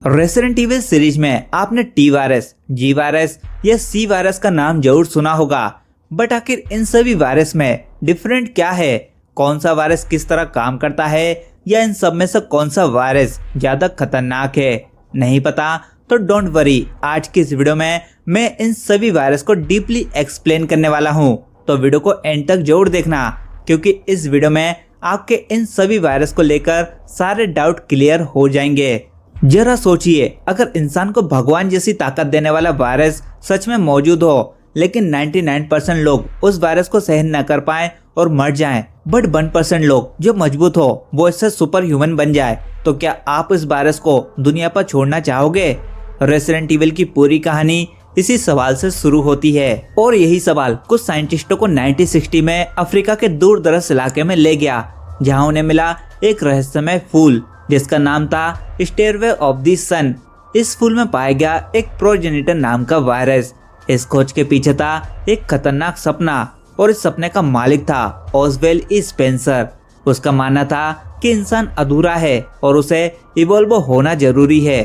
Resident evil series में आपने T virus, जी virus या सी वायरस का नाम जरूर सुना होगा, बट आखिर इन सभी वायरस में डिफरेंट क्या है? कौन सा वायरस किस तरह काम करता है, या इन सब में से कौन सा वायरस ज्यादा खतरनाक है? नहीं पता तो डोंट वरी, आज की इस वीडियो में मैं इन सभी वायरस को डीपली एक्सप्लेन करने वाला हूँ। तो वीडियो को एंड तक जरूर देखना, क्योंकि इस वीडियो में आपके इन सभी वायरस को लेकर सारे डाउट क्लियर हो जाएंगे। जरा सोचिए, अगर इंसान को भगवान जैसी ताकत देने वाला वायरस सच में मौजूद हो, लेकिन 99% लोग उस वायरस को सहन न कर पाए और मर जाएं, बट 1% लोग जो मजबूत हो वो इससे सुपर ह्यूमन बन जाए, तो क्या आप इस वायरस को दुनिया पर छोड़ना चाहोगे? रेसिडेंट इविल की पूरी कहानी इसी सवाल से शुरू होती है, और यही सवाल कुछ साइंटिस्टों को 1960 में अफ्रीका के दूर दराज इलाके में ले गया, जहां उन्हें मिला एक रहस्यमय फूल जिसका नाम था स्टेरवे ऑफ द सन। इस फूल में पाया गया एक प्रोजेनिटर नाम का वायरस। इस खोज के पीछे था एक खतरनाक सपना, और इस सपने का मालिक था ओसवेल ई स्पेंसर। उसका मानना था कि इंसान अधूरा है और उसे इवॉल्व होना जरूरी है।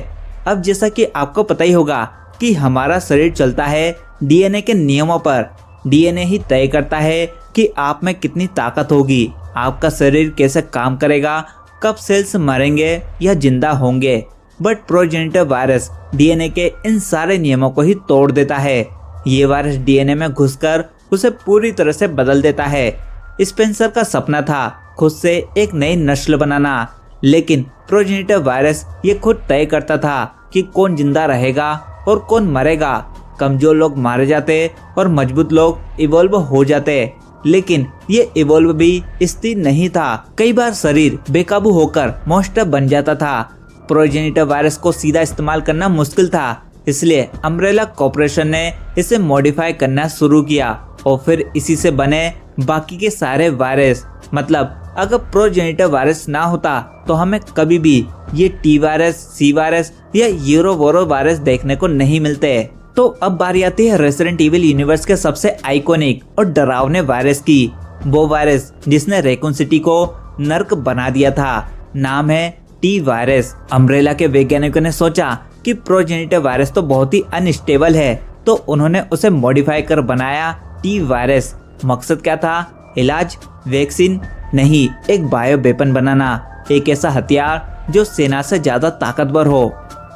अब जैसा कि आपको पता ही होगा कि हमारा शरीर चलता है डीएनए के नियमों पर। डीएनए ही तय करता है कि आप में कितनी ताकत होगी, आपका शरीर कैसे काम करेगा, कब सेल्स मरेंगे या जिंदा होंगे। बट प्रोजेनिटर वायरस डीएनए के इन सारे नियमों को ही तोड़ देता है। ये वायरस डीएनए में घुसकर उसे पूरी तरह से बदल देता है। स्पेंसर का सपना था खुद से एक नई नस्ल बनाना, लेकिन प्रोजेनिटर वायरस ये खुद तय करता था कि कौन जिंदा रहेगा और कौन मरेगा। कमजोर लोग मारे जाते और मजबूत लोग इवॉल्व हो जाते, लेकिन ये इवॉल्व भी स्थिर नहीं था। कई बार शरीर बेकाबू होकर मॉन्स्टर बन जाता था। प्रोजेनिटर वायरस को सीधा इस्तेमाल करना मुश्किल था, इसलिए अम्ब्रेला कॉर्पोरेशन ने इसे मॉडिफाई करना शुरू किया, और फिर इसी से बने बाकी के सारे वायरस। मतलब अगर प्रोजेनिटर वायरस ना होता तो हमें कभी भी ये टी वायरस, सी वायरस या यूरोवोरो वायरस देखने को नहीं मिलते। तो अब बारी आती है रेसिडेंट इविल यूनिवर्स के सबसे आइकॉनिक और डरावने वायरस की। वो वायरस जिसने रेकून सिटी को नर्क बना दिया था। नाम है टी वायरस। अम्ब्रेला के वैज्ञानिकों ने सोचा कि प्रोजेनिटर वायरस तो बहुत ही अनस्टेबल है, तो उन्होंने उसे मॉडिफाई कर बनाया टी वायरस। मकसद क्या था? इलाज, वैक्सीन नहीं, एक बायो वेपन बनाना, एक ऐसा हथियार जो सेना से ज्यादा ताकतवर हो।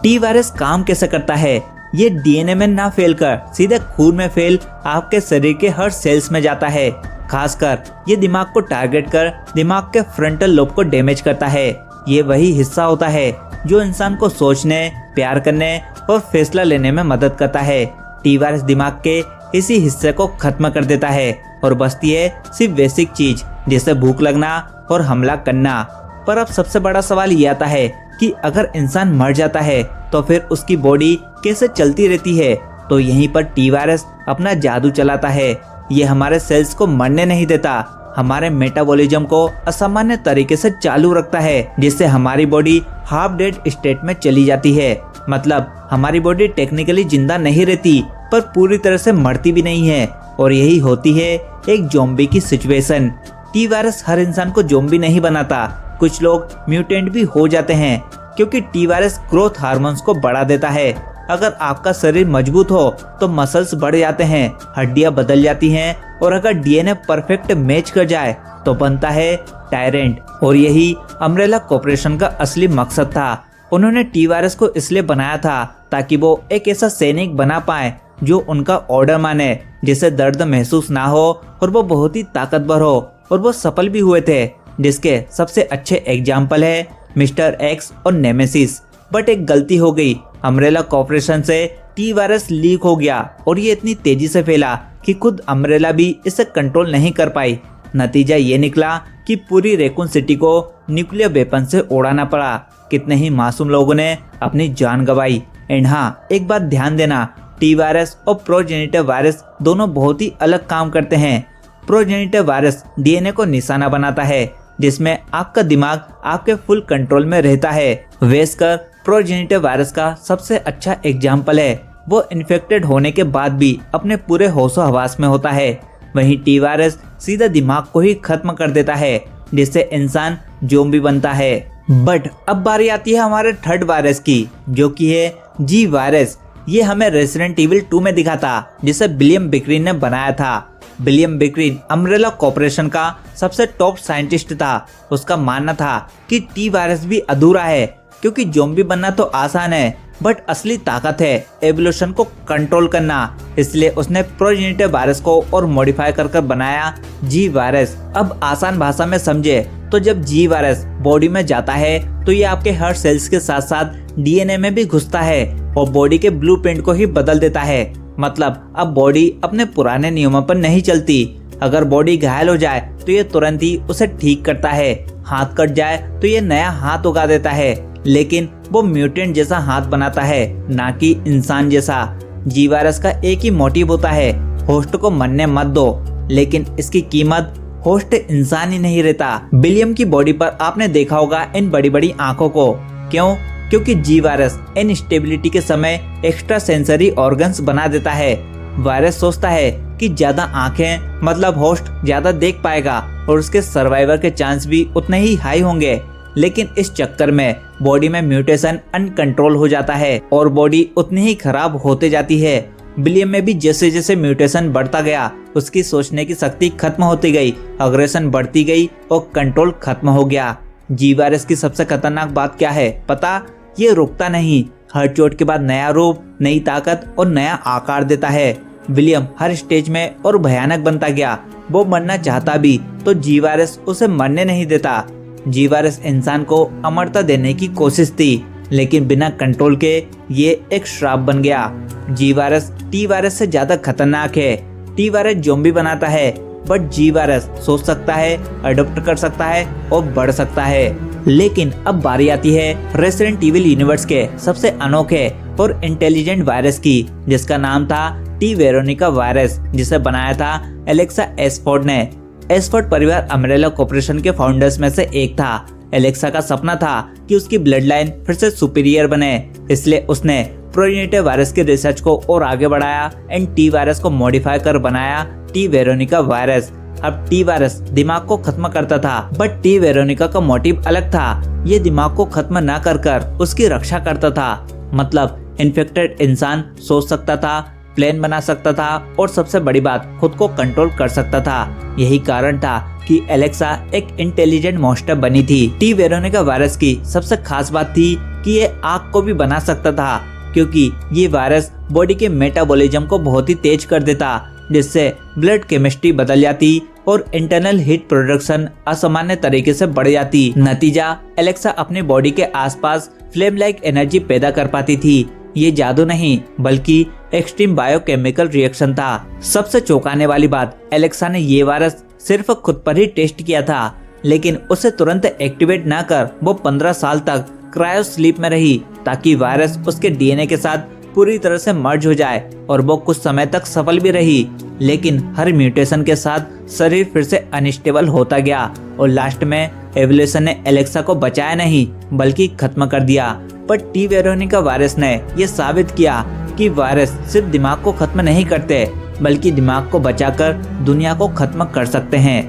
टी वायरस काम कैसे करता है? ये डीएनए में ना फैल कर सीधे खून में फैल आपके शरीर के हर सेल्स में जाता है। खासकर ये दिमाग को टारगेट कर दिमाग के फ्रंटल लोब को डैमेज करता है। ये वही हिस्सा होता है जो इंसान को सोचने, प्यार करने और फैसला लेने में मदद करता है। टी वायरस दिमाग के इसी हिस्से को खत्म कर देता है, और बचती है सिर्फ बेसिक चीज जैसे भूख लगना और हमला करना। पर अब सबसे बड़ा सवाल ये आता है कि अगर इंसान मर जाता है तो फिर उसकी बॉडी कैसे चलती रहती है? तो यहीं पर टी वायरस अपना जादू चलाता है। ये हमारे सेल्स को मरने नहीं देता, हमारे मेटाबॉलिज्म को असामान्य तरीके से चालू रखता है, जिससे हमारी बॉडी हाफ डेड स्टेट में चली जाती है। मतलब हमारी बॉडी टेक्निकली जिंदा नहीं रहती, पर पूरी तरह से मरती भी नहीं है, और यही होती है एक ज़ॉम्बी की सिचुएशन। टी वायरस हर इंसान को ज़ॉम्बी नहीं बनाता, कुछ लोग म्यूटेंट भी हो जाते हैं, क्योंकि टी वायरस ग्रोथ हार्मोन्स को बढ़ा देता है। अगर आपका शरीर मजबूत हो तो मसल्स बढ़ जाते हैं, हड्डियां बदल जाती हैं, और अगर डीएनए परफेक्ट मैच कर जाए तो बनता है टायरेंट। और यही अम्ब्रेला कॉर्पोरेशन का असली मकसद था। उन्होंने टी वायरस को इसलिए बनाया था ताकि वो एक ऐसा सैनिक बना पाए जो उनका ऑर्डर माने, जिसे दर्द महसूस ना हो और वो बहुत ही ताकतवर हो। और वो सफल भी हुए थे, जिसके सबसे अच्छे एग्जाम्पल है मिस्टर एक्स और नेमेसिस। बट एक गलती हो गई, अम्ब्रेला कॉर्पोरेशन से टी वायरस लीक हो गया, और ये इतनी तेजी से फैला कि खुद अम्ब्रेला भी इसे कंट्रोल नहीं कर पाई। नतीजा ये निकला कि पूरी रेकून सिटी को न्यूक्लियर वेपन से उड़ाना पड़ा। कितने ही मासूम लोगों ने अपनी जान गंवाई। एंड हाँ, एक बात ध्यान देना, टी वायरस और प्रोजेनिटर वायरस दोनों बहुत ही अलग काम करते हैं। प्रोजेनिटर वायरस डीएनए को निशाना बनाता है, जिसमें आपका दिमाग आपके फुल कंट्रोल में रहता है। वेस्कर प्रोजेनिटर वायरस का सबसे अच्छा एग्जाम्पल है। वो इन्फेक्टेड होने के बाद भी अपने पूरे होशो हवास में होता है। वहीं टी वायरस सीधा दिमाग को ही खत्म कर देता है, जिससे इंसान ज़ॉम्बी बनता है। बट अब बारी आती है हमारे थर्ड वायरस की, जो कि है जी वायरस। ये हमें रेसिडेंट इविल 2 में दिखा था, जिसे विलियम बिक्रीन ने बनाया था। विलियम बिक्रीन अम्ब्रेला कॉर्पोरेशन का सबसे टॉप साइंटिस्ट था। उसका मानना था कि टी वायरस भी अधूरा है, क्योंकि ज़ॉम्बी बनना तो आसान है, बट असली ताकत है एवोल्यूशन को कंट्रोल करना। इसलिए उसने प्रोजेनिटिव वायरस को और मॉडिफाई कर बनाया जी वायरस। अब आसान भाषा में समझे तो जब जी वायरस बॉडी में जाता है तो ये आपके हर सेल्स के साथ साथ डीएनए में भी घुसता है और बॉडी के ब्लूप्रिंट को ही बदल देता है। मतलब अब बॉडी अपने पुराने नियमों पर नहीं चलती। अगर बॉडी घायल हो जाए तो ये तुरंत ही उसे ठीक करता है। हाथ कट जाए तो ये नया हाथ उगा देता है, लेकिन वो म्यूटेंट जैसा हाथ बनाता है, ना कि इंसान जैसा। जी वायरस का एक ही मोटिव होता है, होस्ट को मरने मत दो, लेकिन इसकी कीमत होस्ट इंसान ही नहीं रहता। विलियम की बॉडी पर आपने देखा होगा इन बड़ी बड़ी आंखों को। क्यों? क्योंकि जी वायरस इनस्टेबिलिटी के समय एक्स्ट्रा सेंसरी ऑर्गन्स बना देता है। वायरस सोचता है कि ज्यादा आंखें मतलब होस्ट ज्यादा देख पाएगा और उसके सर्वाइवर के चांस भी उतने ही हाई होंगे, लेकिन इस चक्कर में बॉडी में म्यूटेशन अनकंट्रोल हो जाता है और बॉडी उतनी ही खराब होते जाती है। विलियम में भी जैसे जैसे म्यूटेशन बढ़ता गया, उसकी सोचने की शक्ति खत्म होती गई, अग्रेशन बढ़ती गई और कंट्रोल खत्म हो गया। जी वायरस की सबसे खतरनाक बात क्या है पता? ये रुकता नहीं, हर चोट के बाद नया रूप, नई ताकत और नया आकार देता है। विलियम हर स्टेज में और भयानक बनता गया। वो मरना चाहता भी तो जी वायरस उसे मरने नहीं देता। जी वायरस इंसान को अमरता देने की कोशिश थी, लेकिन बिना कंट्रोल के ये एक श्राप बन गया। जी वायरस टी वायरस से ज्यादा खतरनाक है। टी वायरस ज़ॉम्बी बनाता है, बट जी वायरस सोच सकता है, अडॉप्ट कर सकता है और बढ़ सकता है। लेकिन अब बारी आती है रेसिडेंट इविल यूनिवर्स के सबसे अनोखे और इंटेलिजेंट वायरस की, जिसका नाम था टी वेरोनिका वायरस, जिसे बनाया था एलेक्सा एसफोर्ड ने। एसफोर्ड परिवार अम्ब्रेला कॉर्पोरेशन के फाउंडर्स में से एक था। एलेक्सा का सपना था कि उसकी ब्लड लाइन फिर से सुपीरियर बने, इसलिए उसने प्रोजेनिटिव वायरस की रिसर्च को और आगे बढ़ाया एंड टी वायरस को मॉडिफाई कर बनाया टी वेरोनिका वायरस। अब टी वायरस दिमाग को खत्म करता था, बट टी वेरोनिका का मोटिव अलग था। ये दिमाग को खत्म ना कर उसकी रक्षा करता था। मतलब इन्फेक्टेड इंसान सोच सकता था, प्लान बना सकता था और सबसे बड़ी बात खुद को कंट्रोल कर सकता था। यही कारण था कि एलेक्सा एक इंटेलिजेंट मॉन्स्टर बनी थी। टी वेरोनिका वायरस की सबसे खास बात थी कि ये आग को भी बना सकता था, क्योंकि ये वायरस बॉडी के मेटाबॉलिज्म को बहुत ही तेज कर देता, जिससे ब्लड केमिस्ट्री बदल जाती और इंटरनल हीट प्रोडक्शन असामान्य तरीके से बढ़ जाती। नतीजा, एलेक्सा अपनी बॉडी के आसपास फ्लेम लाइक एनर्जी पैदा कर पाती थी। ये जादू नहीं बल्कि एक्सट्रीम बायोकेमिकल रिएक्शन था। सबसे चौंकाने वाली बात, एलेक्सा ने ये वायरस सिर्फ खुद पर ही टेस्ट किया था, लेकिन उसे तुरंत एक्टिवेट न कर वो 15 साल तक क्रायो स्लीप में रही, ताकि वायरस उसके डीएनए के साथ पूरी तरह से मर्ज हो जाए, और वो कुछ समय तक सफल भी रही। लेकिन हर म्यूटेशन के साथ शरीर फिर से अनस्टेबल होता गया और लास्ट में एवोल्यूशन ने एलेक्सा को बचाया नहीं बल्कि खत्म कर दिया। पर टी वेरोनिका वायरस ने यह साबित किया कि वायरस सिर्फ दिमाग को खत्म नहीं करते, बल्कि दिमाग को बचाकर दुनिया को खत्म कर सकते हैं।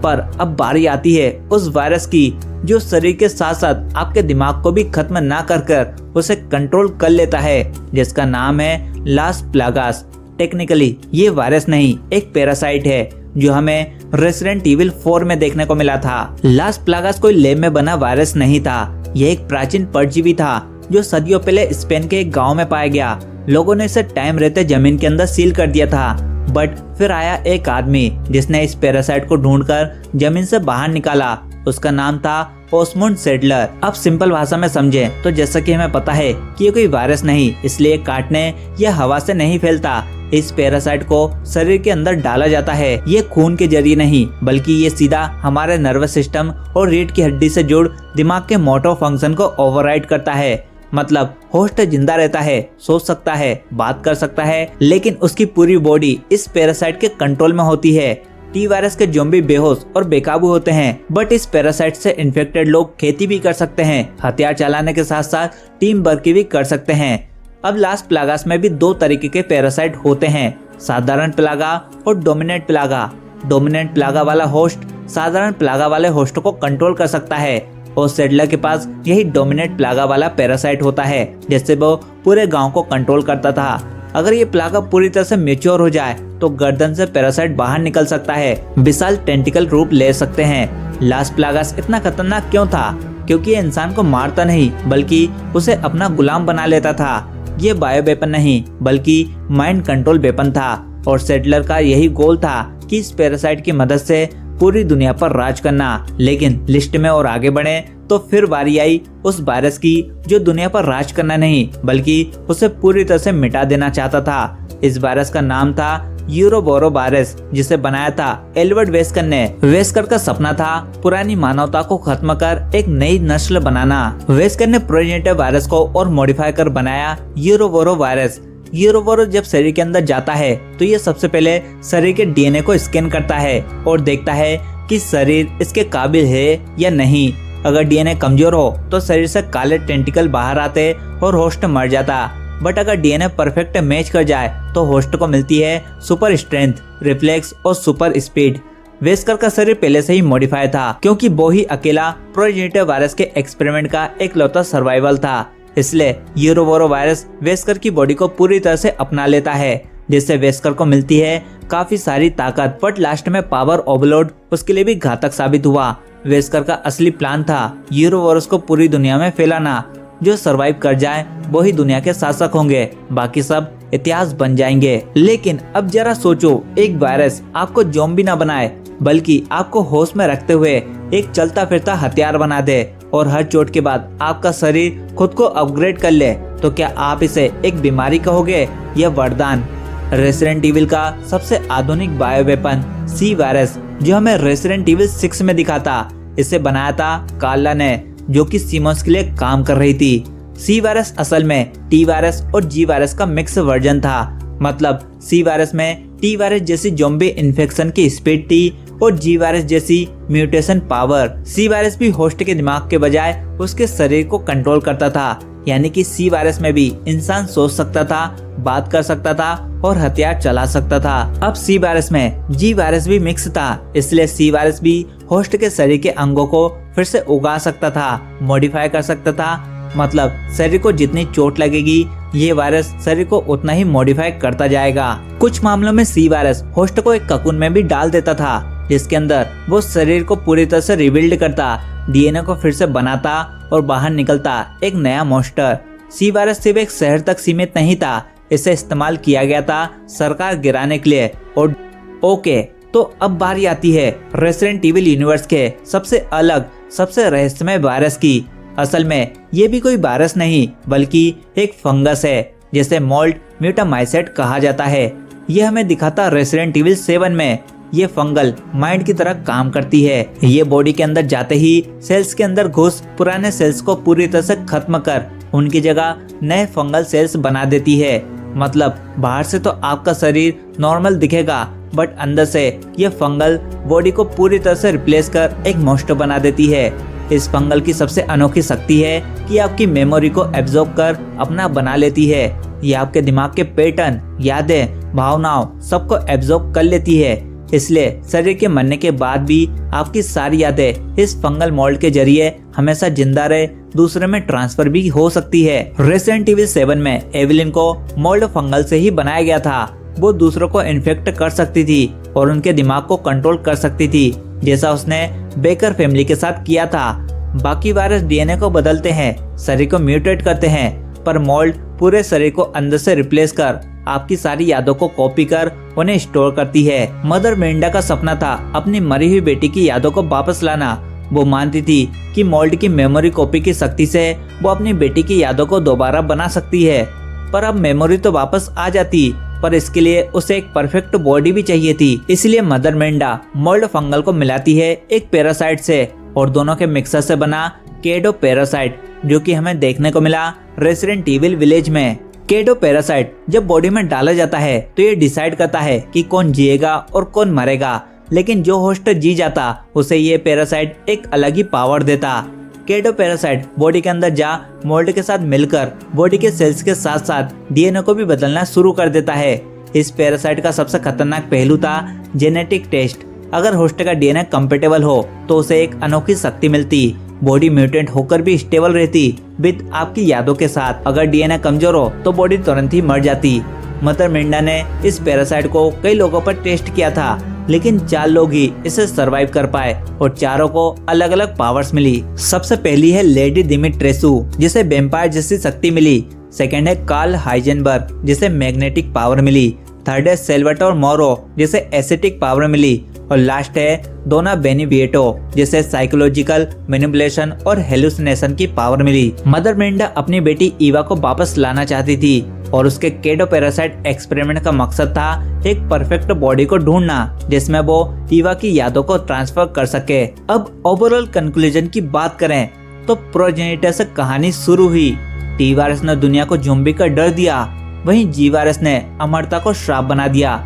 पर अब बारी आती है उस वायरस की जो शरीर के साथ साथ आपके दिमाग को भी खत्म ना कर उसे कंट्रोल कर लेता है, जिसका नाम है लास प्लागास। टेक्निकली ये वायरस नहीं, एक पैरासाइट है जो हमें रेसिडेंट इविल 4 में देखने को मिला था। लास प्लागास कोई लैब में बना वायरस नहीं था, यह एक प्राचीन परजीवी था जो सदियों पहले स्पेन के एक गांव में पाया गया। लोगों ने इसे टाइम रहते जमीन के अंदर सील कर दिया था, बट फिर आया एक आदमी जिसने इस पैरासाइट को ढूंढकर जमीन से बाहर निकाला। उसका नाम था ओस्मुंड सेडलर। अब सिंपल भाषा में समझें तो जैसा कि हमें पता है कि ये कोई वायरस नहीं, इसलिए काटने या हवा से नहीं फैलता। इस पैरासाइट को शरीर के अंदर डाला जाता है। ये खून के जरिए नहीं, बल्कि ये सीधा हमारे नर्वस सिस्टम और रीढ़ की हड्डी से जुड़ दिमाग के मोटर फंक्शन को ओवरराइड करता है। मतलब होस्ट जिंदा रहता है, सोच सकता है, बात कर सकता है, लेकिन उसकी पूरी बॉडी इस पैरासाइट के कंट्रोल में होती है। टी वायरस के ज़ॉम्बी बेहोश और बेकाबू होते हैं, बट इस पैरासाइट से इन्फेक्टेड लोग खेती भी कर सकते हैं, हथियार चलाने के साथ साथ टीम वर्क भी कर सकते हैं। अब लास प्लागास में भी 2 तरीके के पैरासाइट होते हैं, साधारण प्लागा और डोमिनेंट प्लागा। डोमिनेंट प्लागा वाला होस्ट साधारण प्लागा वाले होस्ट को कंट्रोल कर सकता है, और सेडलर के पास यही डोमिनेट प्लागा वाला पैरासाइट होता है, जिससे वो पूरे गांव को कंट्रोल करता था। अगर ये प्लागा पूरी तरह से मैच्योर हो जाए तो गर्दन से पैरासाइट बाहर निकल सकता है, विशाल टेंटिकल रूप ले सकते हैं। लास प्लागस इतना खतरनाक क्यों था? क्योंकि ये इंसान को मारता नहीं बल्कि उसे अपना गुलाम बना लेता था। ये बायो वेपन नहीं बल्कि माइंड कंट्रोल वेपन था और सेडलर का यही गोल था कि इस पैरासाइट की मदद से पूरी दुनिया पर राज करना। लेकिन लिस्ट में और आगे बढ़े तो फिर बारी आई उस वायरस की जो दुनिया पर राज करना नहीं बल्कि उसे पूरी तरह से मिटा देना चाहता था। इस वायरस का नाम था यूरोबोरो वायरस, जिसे बनाया था एल्बर्ट वेस्कर ने। वेस्कर का सपना था पुरानी मानवता को खत्म कर एक नई नस्ल बनाना। वेस्कर ने प्रोजेनेटिव वायरस को और मॉडिफाई कर बनाया यूरोबोरो वायरस। यूरोबोरो जब शरीर के अंदर जाता है तो ये सबसे पहले शरीर के डीएनए को स्कैन करता है और देखता है कि शरीर इसके काबिल है या नहीं। अगर डीएनए कमजोर हो तो शरीर से काले टेंटिकल बाहर आते और होस्ट मर जाता। बट अगर डीएनए परफेक्ट मैच कर जाए तो होस्ट को मिलती है सुपर स्ट्रेंथ, रिफ्लेक्स और सुपर स्पीड। वेस्कर का शरीर पहले से ही मॉडिफाई था क्योंकि वो ही अकेला प्रोजेनेटिव वायरस के एक्सपेरिमेंट का एकलौता सर्वाइवल था। इसलिए यूरोबोरो वायरस वेस्कर की बॉडी को पूरी तरह से अपना लेता है, जिससे वेस्कर को मिलती है काफी सारी ताकत। बट लास्ट में पावर ओवरलोड उसके लिए भी घातक साबित हुआ। वेस्कर का असली प्लान था यूरोबोरोस को पूरी दुनिया में फैलाना। जो सरवाइव कर जाए वो ही दुनिया के शासक होंगे, बाकी सब इतिहास बन जाएंगे। लेकिन अब जरा सोचो, एक वायरस आपको ज़ॉम्बी ना बनाए बल्कि आपको होश में रखते हुए एक चलता फिरता हथियार बना दे और हर चोट के बाद आपका शरीर खुद को अपग्रेड कर ले, तो क्या आप इसे एक बीमारी कहोगे या वरदान? रेसिडेंट इविल का सबसे आधुनिक बायो वेपन सी वायरस, जो हमें रेसिडेंट इविल 6 में दिखा था, इसे बनाया था कार्ला ने, जो कि सीमोस के लिए काम कर रही थी। सी वायरस असल में टी वायरस और जी वायरस का मिक्स वर्जन था। मतलब सी वायरस में टी वायरस जैसी ज़ॉम्बी इन्फेक्शन की स्पीड थी और जी वायरस जैसी म्यूटेशन पावर। सी वायरस भी होस्ट के दिमाग के बजाय उसके शरीर को कंट्रोल करता था, यानी कि सी वायरस में भी इंसान सोच सकता था, बात कर सकता था और हथियार चला सकता था। अब सी वायरस में जी वायरस भी मिक्स था, इसलिए सी वायरस भी होस्ट के शरीर के अंगों को फिर से उगा सकता था, मॉडिफाई कर सकता था। मतलब शरीर को जितनी चोट लगेगी ये वायरस शरीर को उतना ही मॉडिफाई करता जाएगा। कुछ मामलों में सी वायरस होस्ट को एक ककून में भी डाल देता था, जिसके अंदर वो शरीर को पूरी तरह से रिबिल्ड करता, डीएनए को फिर से बनाता और बाहर निकलता एक नया मॉन्स्टर। सी वायरस सिर्फ एक शहर तक सीमित नहीं था, इसे इस्तेमाल किया गया था सरकार गिराने के लिए। और ओके, तो अब बारी आती है रेसिडेंट इविल यूनिवर्स के सबसे अलग, सबसे रहस्यमय वायरस की। असल में ये भी कोई वायरस नहीं बल्कि एक फंगस है, जिसे मोल्ड म्यूटामाइसेट कहा जाता है। यह हमें दिखाता रेसिडेंट इविल 7 में। ये फंगल माइंड की तरह काम करती है। ये बॉडी के अंदर जाते ही सेल्स के अंदर घुस पुराने सेल्स को पूरी तरह से खत्म कर उनकी जगह नए फंगल सेल्स बना देती है। मतलब बाहर से तो आपका शरीर नॉर्मल दिखेगा, बट अंदर से ये फंगल बॉडी को पूरी तरह से रिप्लेस कर एक मॉन्स्टर बना देती है। इस फंगल की सबसे अनोखी शक्ति है कि आपकी मेमोरी को एब्जॉर्ब कर अपना बना लेती है। ये आपके दिमाग के पैटर्न, यादें, भावनाओं सबको एब्जॉर्ब कर लेती है। इसलिए शरीर के मरने के बाद भी आपकी सारी यादें इस फंगल मोल्ड के जरिए हमेशा जिंदा रहे दूसरे में ट्रांसफर भी हो सकती है। रेसिडेंट इविल 7 में एवेलिन को मोल्ड फंगल से ही बनाया गया था। वो दूसरों को इन्फेक्ट कर सकती थी और उनके दिमाग को कंट्रोल कर सकती थी, जैसा उसने बेकर फैमिली के साथ किया था। बाकी वायरस डीएनए को बदलते हैं, शरीर को म्यूटेट करते हैं, पर मोल्ड पूरे शरीर को अंदर से रिप्लेस कर आपकी सारी यादों को कॉपी कर उन्हें स्टोर करती है। मदर मेरिंडा का सपना था अपनी मरी हुई बेटी की यादों को वापस लाना। वो मानती थी कि मोल्ड की मेमोरी कॉपी की शक्ति से वो अपनी बेटी की यादों को दोबारा बना सकती है। पर अब मेमोरी तो वापस आ जाती, पर इसके लिए उसे एक परफेक्ट बॉडी भी चाहिए थी। इसलिए मदर मेरिंडा मोल्ड फंगल को मिलाती है एक पैरासाइट से और दोनों के मिक्सर से बना केडो पैरासाइट, जो कि हमें देखने को मिला रेसिडेंट इविल विलेज में। केडो पैरासाइट जब बॉडी में डाला जाता है तो ये डिसाइड करता है कि कौन जिएगा और कौन मरेगा, लेकिन जो होस्ट जी जाता उसे ये पैरासाइट एक अलग ही पावर देता। केडो पैरासाइट बॉडी के अंदर जा मोल्ड के साथ मिलकर बॉडी के सेल्स के साथ साथ डीएनए को भी बदलना शुरू कर देता है। इस पैरासाइट का सबसे खतरनाक पहलू था जेनेटिक टेस्ट। अगर होस्ट का डीएनए कंपेटेबल हो तो उसे एक अनोखी शक्ति मिलती। बॉडी म्यूटेंट होकर भी स्टेबल रहती विद आपकी यादों के साथ। अगर डीएनए कमजोर हो तो बॉडी तुरंत ही मर जाती। मदर मिर्डा ने इस पैरासाइट को कई लोगों पर टेस्ट किया था, लेकिन 4 लोग ही इसे सरवाइव कर पाए और चारों को अलग अलग पावर्स मिली। सबसे पहली है लेडी दिमित्रेसु, जिसे वेम्पायर जैसी शक्ति मिली। सेकंड है कार्ल हाइजेनबर्ग, जिसे मैग्नेटिक पावर मिली। थर्ड है सेल्वाटोर मोरो, जिसे एसिटिक पावर मिली। और लास्ट है डोना बेनिविएटो, जिसे साइकोलॉजिकल मैनिपुलेशन और हेलुसिनेशन की पावर मिली। मदर मिर्डा अपनी बेटी ईवा को वापस लाना चाहती थी और उसके केडो पैरासाइट एक्सपेरिमेंट का मकसद था एक परफेक्ट बॉडी को ढूंढना जिसमें वो ईवा की यादों को ट्रांसफर कर सके। अब ओवरऑल कंक्लूजन की बात करें तो प्रोजेनिटर से कहानी शुरू हुई। टी वायरस ने दुनिया को ज़ॉम्बी का डर दिया, वहीं जी वायरस ने अमरता को श्राप बना दिया।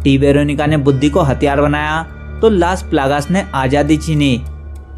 टी वेरोनिका ने बुद्धि को हथियार बनाया तो लास प्लागास ने आजादी छीनी।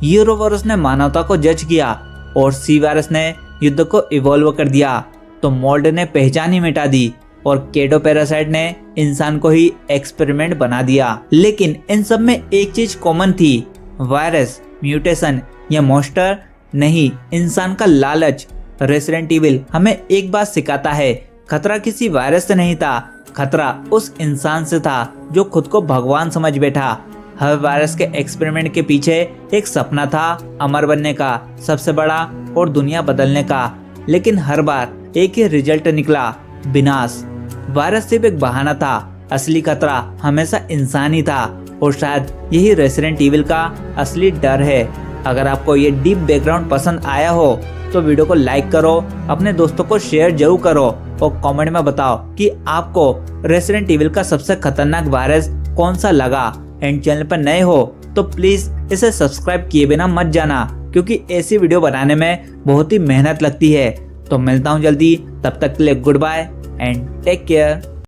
यूरोवायरस ने मानवता को जज किया और सी वायरस ने युद्ध को इवॉल्व कर दिया तो मोल्ड ने पहचान ही मिटा दी और केडो पैरासाइट ने इंसान को ही एक्सपेरिमेंट बना दिया। लेकिन इन सब में एक चीज कॉमन थी, वायरस, म्यूटेशन या मॉन्स्टर नहीं, इंसान का लालच। रेसिडेंट इविल हमें एक बात सिखाता है, खतरा किसी वायरस से नहीं था, खतरा उस इंसान से था जो खुद को भगवान समझ बैठा। हर वायरस के एक्सपेरिमेंट के पीछे एक सपना था, अमर बनने का, सबसे बड़ा और दुनिया बदलने का। लेकिन हर बार एक ही रिजल्ट निकला, विनाश। वायरस सिर्फ एक बहाना था, असली खतरा हमेशा इंसान ही था और शायद यही रेसिडेंट इविल का असली डर है। अगर आपको ये डीप बैकग्राउंड पसंद आया हो तो वीडियो को लाइक करो, अपने दोस्तों को शेयर जरूर करो और कमेंट में बताओ कि आपको रेसिडेंट इविल का सबसे खतरनाक वायरस कौन सा लगा। एंड चैनल पर नए हो तो प्लीज इसे सब्सक्राइब किए बिना मत जाना, क्योंकि ऐसी वीडियो बनाने में बहुत ही मेहनत लगती है। तो मिलता हूँ जल्दी, तब तक के लिए good bye and take care.